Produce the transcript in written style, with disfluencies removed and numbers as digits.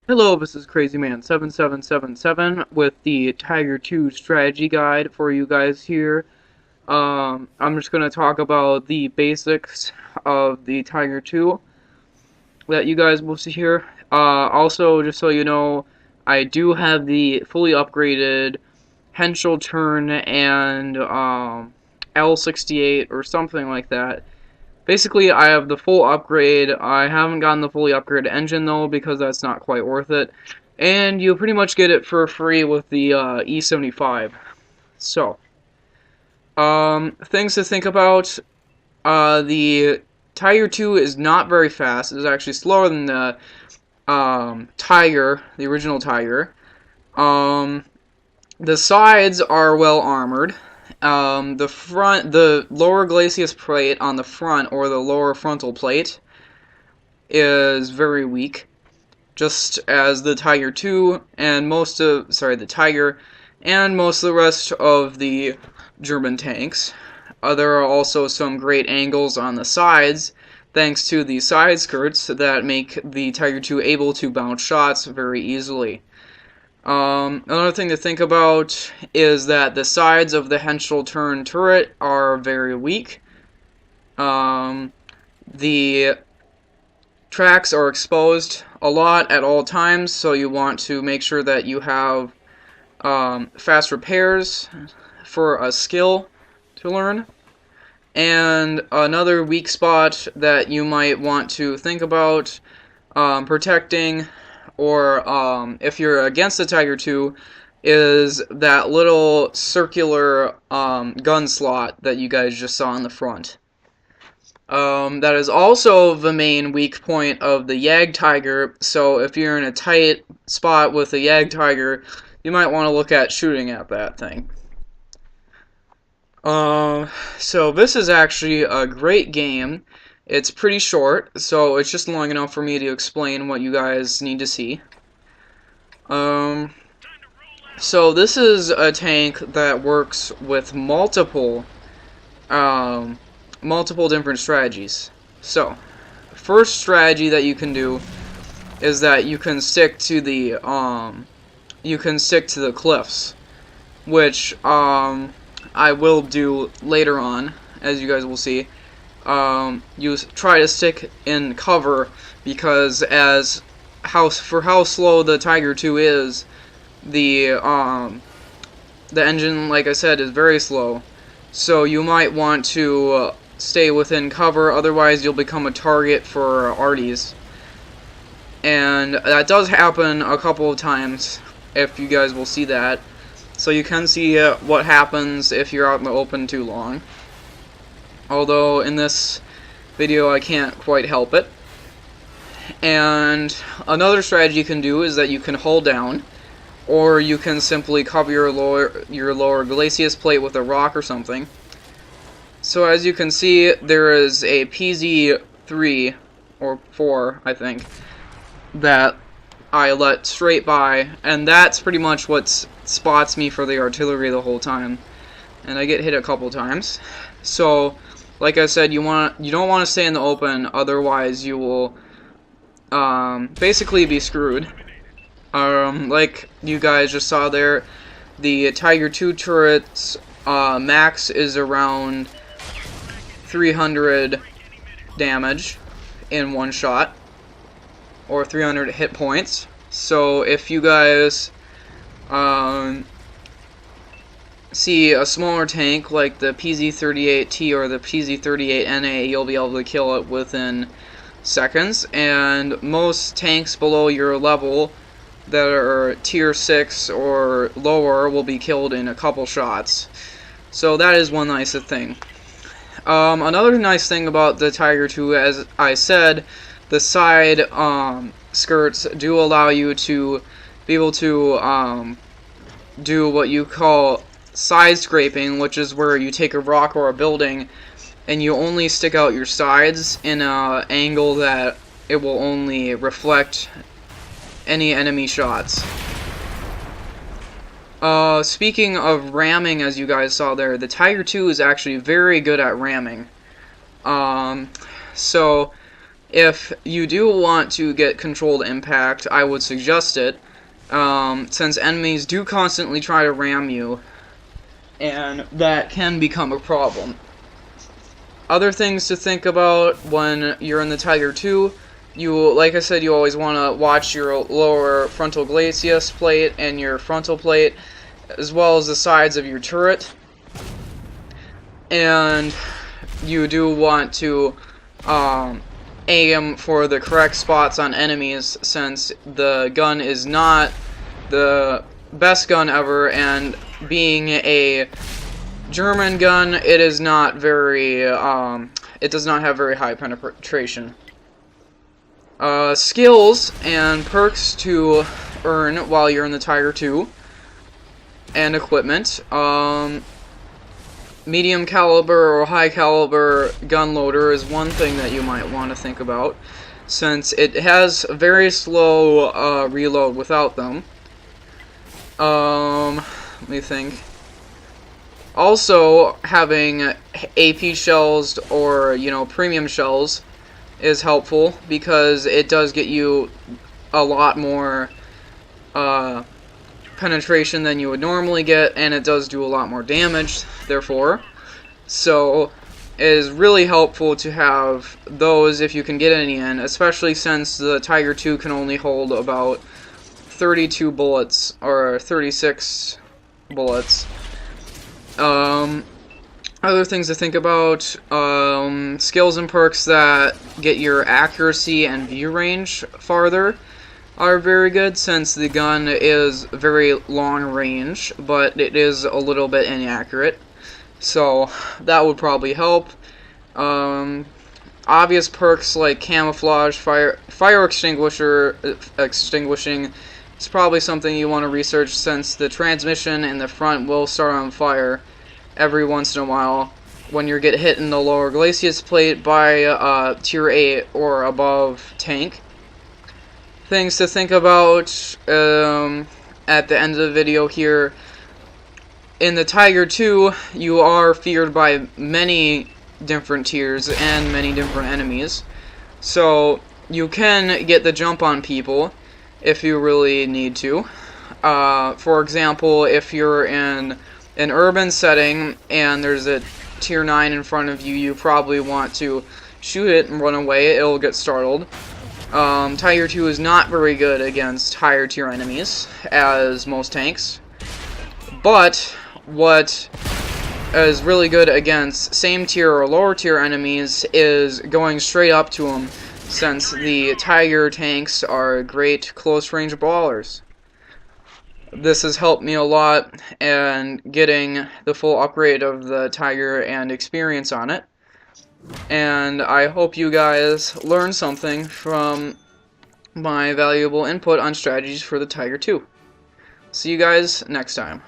Hello, this is CrazyMan7777 with the Tiger 2 strategy guide for you guys here. I'm just going to talk about the basics of the Tiger 2 that you guys will see here. Also, just so you know, I do have the fully upgraded Henschel turn and L68 or something like that. Basically, I have the full upgrade. I haven't gotten the fully upgraded engine, though, because that's not quite worth it. And you pretty much get it for free with the E75. So, things to think about. The Tiger 2 is not very fast. It's actually slower than the Tiger, the original Tiger. Um, the sides are well armored. The lower glacis plate on the front, or the lower frontal plate, is very weak, just as the Tiger 2 and the Tiger and most of the rest of the German tanks. There are also some great angles on the sides, thanks to the side skirts that make the Tiger 2 able to bounce shots very easily. Another thing to think about is that the sides of the Henschel turn turret are very weak. The tracks are exposed a lot at all times, so you want to make sure that you have fast repairs for a skill to learn. And another weak spot that you might want to think about protecting, or if you're against the Tiger 2, is that little circular gun slot that you guys just saw in the front. That is also the main weak point of the Yag Tiger, so if you're in a tight spot with the Yag Tiger, you might want to look at shooting at that thing. So this is actually a great game. It's pretty short, so it's just long enough for me to explain what you guys need to see. So this is a tank that works with multiple different strategies. So, first strategy that you can do is that you can stick to the cliffs, which I will do later on, as you guys will see. You try to stick in cover because for how slow the Tiger 2 is, the engine, like I said, is very slow. So you might want to stay within cover, otherwise you'll become a target for arties. And that does happen a couple of times, if you guys will see that. So you can see what happens if you're out in the open too long. Although in this video I can't quite help it. And another strategy you can do is that you can hold down, or you can simply cover your lower glacis plate with a rock or something. So as you can see, there is a PZ3 or 4, I think, that I let straight by, and that's pretty much what spots me for the artillery the whole time. And I get hit a couple times. So, like I said, you don't want to stay in the open, otherwise you will basically be screwed. Like you guys just saw there, the Tiger 2 turret's max is around 300 damage in one shot, or 300 hit points. So if you guys see a smaller tank like the PZ-38T or the PZ-38NA, you'll be able to kill it within seconds. And most tanks below your level that are tier 6 or lower will be killed in a couple shots. So that is one nice thing. Another nice thing about the Tiger 2, as I said, the side skirts do allow you to be able to do what you call side scraping, which is where you take a rock or a building and you only stick out your sides in an angle that it will only reflect any enemy shots. Speaking of ramming, as you guys saw there, the Tiger 2 is actually very good at ramming. So If you do want to get controlled impact, I would suggest it, since enemies do constantly try to ram you, and that can become a problem. Other things to think about when you're in the Tiger 2, like I said, you always want to watch your lower frontal glacis plate and your frontal plate, as well as the sides of your turret. And you do want to aim for the correct spots on enemies, since the gun is not the best gun ever, and being a German gun, it is not very, it does not have very high penetration. Skills and perks to earn while you're in the Tiger 2, and equipment. Medium caliber or high caliber gun loader is one thing that you might want to think about, since it has very slow reload without them. Let me think. Also, having AP shells or, premium shells is helpful, because it does get you a lot more penetration than you would normally get, and it does do a lot more damage, therefore. So it is really helpful to have those if you can get any in, especially since the Tiger 2 can only hold about 32 bullets, or 36 bullets. Other things to think about, skills and perks that get your accuracy and view range farther are very good, since the gun is very long range, but it is a little bit inaccurate. So that would probably help. Obvious perks like camouflage, fire extinguishing is probably something you want to research, since the transmission in the front will start on fire every once in a while when you get hit in the lower glacis plate by tier 8 or above tank. Things to think about at the end of the video here. In the Tiger 2, you are feared by many different tiers and many different enemies, so you can get the jump on people if you really need to. For example, if you're in an urban setting and there's a tier 9 in front of you, you probably want to shoot it and run away. It'll get startled. Tiger 2 is not very good against higher tier enemies, as most tanks, but what is really good against same tier or lower tier enemies is going straight up to them, since the Tiger tanks are great close range brawlers. This has helped me a lot in getting the full upgrade of the Tiger and experience on it. And I hope you guys learned something from my valuable input on strategies for the Tiger 2. See you guys next time.